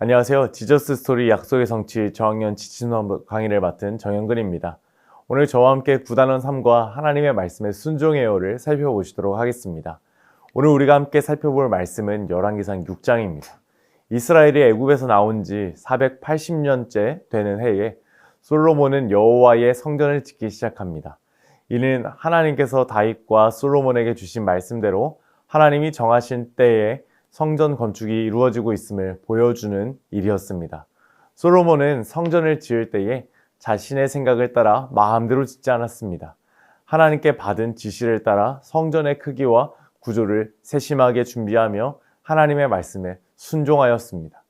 안녕하세요. 지저스 스토리 약속의 성취 저학년 지침서 강의를 맡은 정영근입니다. 오늘 저와 함께 구단원 3과 하나님의 말씀의 순종해요를 살펴보시도록 하겠습니다. 오늘 우리가 함께 살펴볼 말씀은 열왕기상 6장입니다. 이스라엘이 애굽에서 나온 지 480년째 되는 해에 솔로몬은 여호와의 성전을 짓기 시작합니다. 이는 하나님께서 다윗과 솔로몬에게 주신 말씀대로 하나님이 정하신 때에 성전 건축이 이루어지고 있음을 보여주는 일이었습니다. 솔로몬은 성전을 지을 때에 자신의 생각을 따라 마음대로 짓지 않았습니다. 하나님께 받은 지시를 따라 성전의 크기와 구조를 세심하게 준비하며 하나님의 말씀에 순종하였습니다.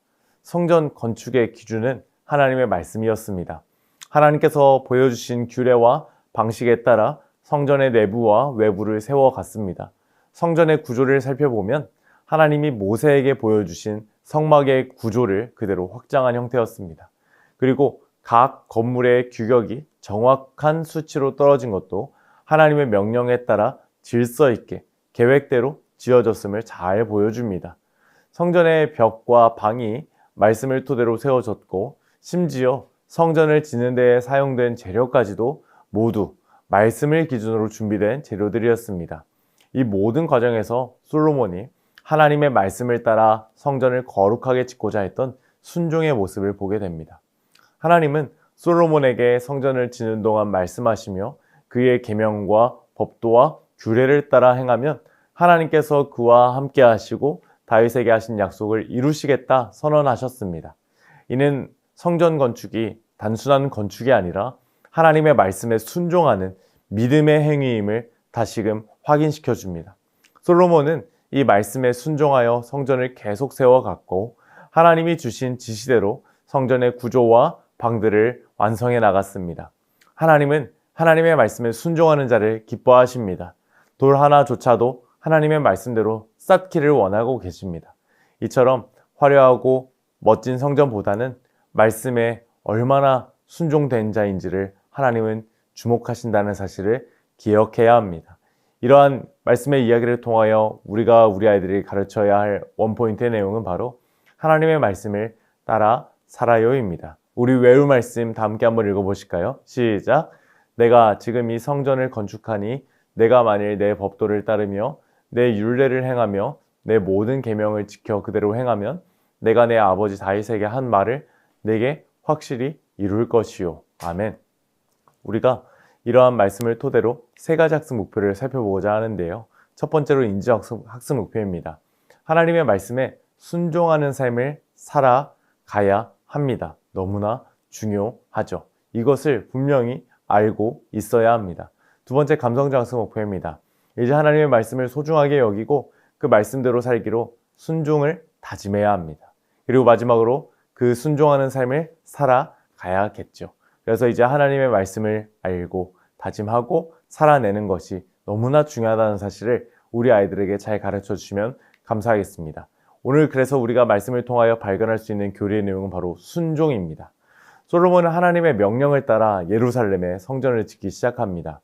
성전 건축의 기준은 하나님의 말씀이었습니다. 하나님께서 보여주신 규례와 방식에 따라 성전의 내부와 외부를 세워갔습니다. 성전의 구조를 살펴보면 하나님이 모세에게 보여주신 성막의 구조를 그대로 확장한 형태였습니다. 그리고 각 건물의 규격이 정확한 수치로 떨어진 것도 하나님의 명령에 따라 질서 있게 계획대로 지어졌음을 잘 보여줍니다. 성전의 벽과 방이 말씀을 토대로 세워졌고 심지어 성전을 짓는 데에 사용된 재료까지도 모두 말씀을 기준으로 준비된 재료들이었습니다. 이 모든 과정에서 솔로몬이 하나님의 말씀을 따라 성전을 거룩하게 짓고자 했던 순종의 모습을 보게 됩니다. 하나님은 솔로몬에게 성전을 짓는 동안 말씀하시며 그의 계명과 법도와 규례를 따라 행하면 하나님께서 그와 함께 하시고 다윗에게 하신 약속을 이루시겠다 선언하셨습니다. 이는 성전 건축이 단순한 건축이 아니라 하나님의 말씀에 순종하는 믿음의 행위임을 다시금 확인시켜 줍니다. 솔로몬은 이 말씀에 순종하여 성전을 계속 세워갔고 하나님이 주신 지시대로 성전의 구조와 방들을 완성해 나갔습니다. 하나님은 하나님의 말씀에 순종하는 자를 기뻐하십니다. 돌 하나조차도 하나님의 말씀대로 쌓기를 원하고 계십니다. 이처럼 화려하고 멋진 성전보다는 말씀에 얼마나 순종된 자인지를 하나님은 주목하신다는 사실을 기억해야 합니다. 이러한 말씀의 이야기를 통하여 우리가 우리 아이들이 가르쳐야 할 원포인트의 내용은 바로 하나님의 말씀을 따라 살아요입니다. 우리 외울 말씀 다 함께 한번 읽어보실까요? 시작! 내가 지금 이 성전을 건축하니 내가 만일 내 법도를 따르며 내 율례를 행하며 내 모든 계명을 지켜 그대로 행하면 내가 내 아버지 다윗에게 한 말을 내게 확실히 이룰 것이요. 아멘. 우리가 이러한 말씀을 토대로 세 가지 학습 목표를 살펴보고자 하는데요. 첫 번째로 인지학습 목표입니다. 하나님의 말씀에 순종하는 삶을 살아가야 합니다. 너무나 중요하죠. 이것을 분명히 알고 있어야 합니다. 두 번째 감성적 학습 목표입니다. 이제 하나님의 말씀을 소중하게 여기고 그 말씀대로 살기로 순종을 다짐해야 합니다. 그리고 마지막으로 그 순종하는 삶을 살아가야겠죠. 그래서 이제 하나님의 말씀을 알고 다짐하고 살아내는 것이 너무나 중요하다는 사실을 우리 아이들에게 잘 가르쳐 주시면 감사하겠습니다. 오늘 그래서 우리가 말씀을 통하여 발견할 수 있는 교리의 내용은 바로 순종입니다. 솔로몬은 하나님의 명령을 따라 예루살렘에 성전을 짓기 시작합니다.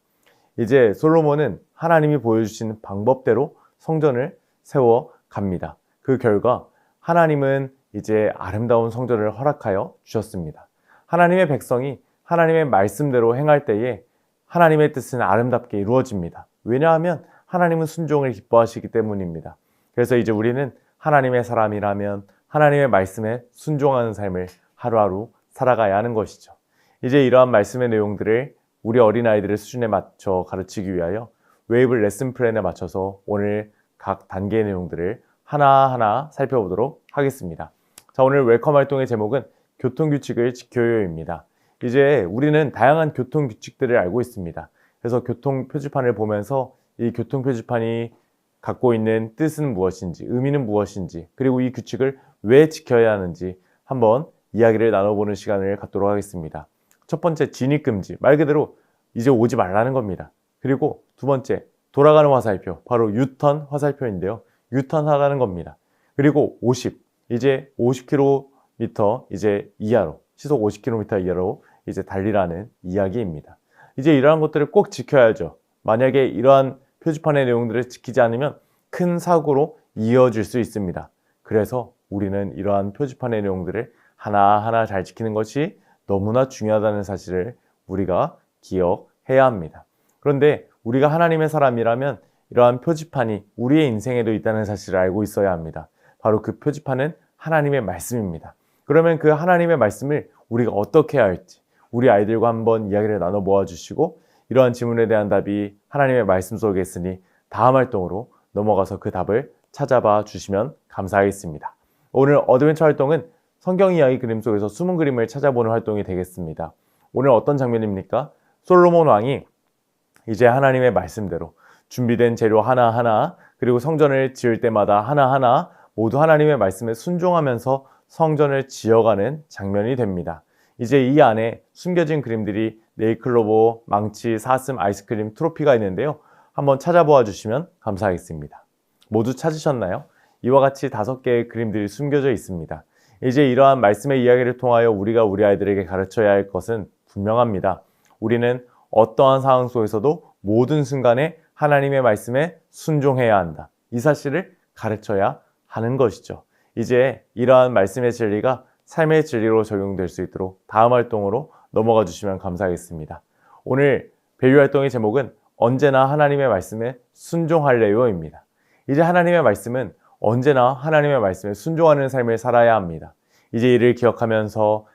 이제 솔로몬은 하나님이 보여주신 방법대로 성전을 세워갑니다. 그 결과 하나님은 이제 아름다운 성전을 허락하여 주셨습니다. 하나님의 백성이 하나님의 말씀대로 행할 때에 하나님의 뜻은 아름답게 이루어집니다. 왜냐하면 하나님은 순종을 기뻐하시기 때문입니다. 그래서 이제 우리는 하나님의 사람이라면 하나님의 말씀에 순종하는 삶을 하루하루 살아가야 하는 것이죠. 이제 이러한 말씀의 내용들을 우리 어린아이들의 수준에 맞춰 가르치기 위하여 웨이브 레슨 플랜에 맞춰서 오늘 각 단계의 내용들을 하나하나 살펴보도록 하겠습니다. 자, 오늘 웰컴 활동의 제목은 교통규칙을 지켜요입니다. 이제 우리는 다양한 교통규칙들을 알고 있습니다. 그래서 교통표지판을 보면서 이 교통표지판이 갖고 있는 뜻은 무엇인지, 의미는 무엇인지, 그리고 이 규칙을 왜 지켜야 하는지 한번 이야기를 나눠보는 시간을 갖도록 하겠습니다. 첫 번째, 진입금지. 말 그대로 이제 오지 말라는 겁니다. 그리고 두 번째, 돌아가는 화살표. 바로 유턴 화살표인데요. 유턴하라는 겁니다. 그리고 50. 이제 50km 이제 이하로, 시속 50km 이하로 이제 달리라는 이야기입니다. 이제 이러한 것들을 꼭 지켜야죠. 만약에 이러한 표지판의 내용들을 지키지 않으면 큰 사고로 이어질 수 있습니다. 그래서 우리는 이러한 표지판의 내용들을 하나하나 잘 지키는 것이 너무나 중요하다는 사실을 우리가 기억해야 합니다. 그런데 우리가 하나님의 사람이라면 이러한 표지판이 우리의 인생에도 있다는 사실을 알고 있어야 합니다. 바로 그 표지판은 하나님의 말씀입니다. 그러면 그 하나님의 말씀을 우리가 어떻게 해야 할지 우리 아이들과 한번 이야기를 나눠 모아주시고 이러한 질문에 대한 답이 하나님의 말씀 속에 있으니 다음 활동으로 넘어가서 그 답을 찾아봐 주시면 감사하겠습니다. 오늘 어드벤처 활동은 성경 이야기 그림 속에서 숨은 그림을 찾아보는 활동이 되겠습니다. 오늘 어떤 장면입니까? 솔로몬 왕이 이제 하나님의 말씀대로 준비된 재료 하나하나 그리고 성전을 지을 때마다 하나하나 모두 하나님의 말씀에 순종하면서 성전을 지어가는 장면이 됩니다. 이제 이 안에 숨겨진 그림들이 네일클로버, 망치, 사슴, 아이스크림, 트로피가 있는데요. 한번 찾아보아 주시면 감사하겠습니다. 모두 찾으셨나요? 이와 같이 5개의 그림들이 숨겨져 있습니다. 이제 이러한 말씀의 이야기를 통하여 우리가 우리 아이들에게 가르쳐야 할 것은 분명합니다. 우리는 어떠한 상황 속에서도 모든 순간에 하나님의 말씀에 순종해야 한다. 이 사실을 가르쳐야 하는 것이죠. 이제 이러한 말씀의 진리가 삶의 진리로 적용될 수 있도록 다음 활동으로 넘어가 주시면 감사하겠습니다. 오늘 밸류 활동의 제목은 언제나 하나님의 말씀에 순종할래요입니다. 이제 하나님의 말씀은 언제나 하나님의 말씀에 순종하는 삶을 살아야 합니다. 이제 이를 기억하면서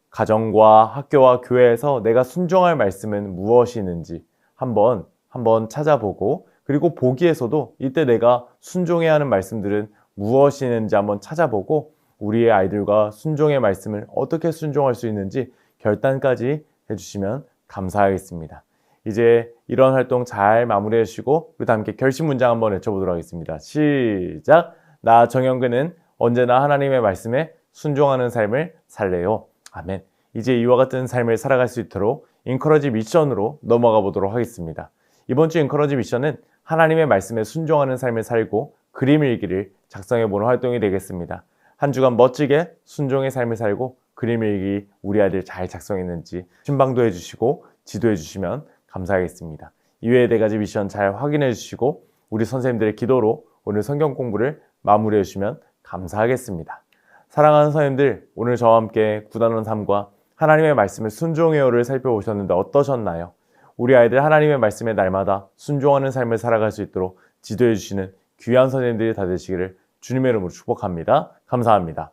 가정과 학교와 교회에서 내가 순종할 말씀은 무엇이 있는지 한번 찾아보고 그리고 보기에서도 이때 내가 순종해야 하는 말씀들은 무엇이 있는지 한번 찾아보고 우리의 아이들과 순종의 말씀을 어떻게 순종할 수 있는지 결단까지 해주시면 감사하겠습니다. 이제 이런 활동 잘 마무리해 주시고 우리 다 함께 결심 문장 한번 외쳐보도록 하겠습니다. 시작! 나 정영근은 언제나 하나님의 말씀에 순종하는 삶을 살래요. 아멘. 이제 이와 같은 삶을 살아갈 수 있도록 인커러지 미션으로 넘어가 보도록 하겠습니다. 이번 주 인커러지 미션은 하나님의 말씀에 순종하는 삶을 살고 그림 일기를 작성해 보는 활동이 되겠습니다. 한 주간 멋지게 순종의 삶을 살고 그림 일기 우리 아이들 잘 작성했는지 신방도 해주시고 지도해 주시면 감사하겠습니다. 이외의 4가지 미션 잘 확인해 주시고 우리 선생님들의 기도로 오늘 성경 공부를 마무리해 주시면 감사하겠습니다. 사랑하는 선생님들, 오늘 저와 함께 구단원 삶과 하나님의 말씀을 순종해요를 살펴보셨는데 어떠셨나요? 우리 아이들 하나님의 말씀에 날마다 순종하는 삶을 살아갈 수 있도록 지도해 주시는 귀한 선생님들이 다 되시기를 주님의 이름으로 축복합니다. 감사합니다.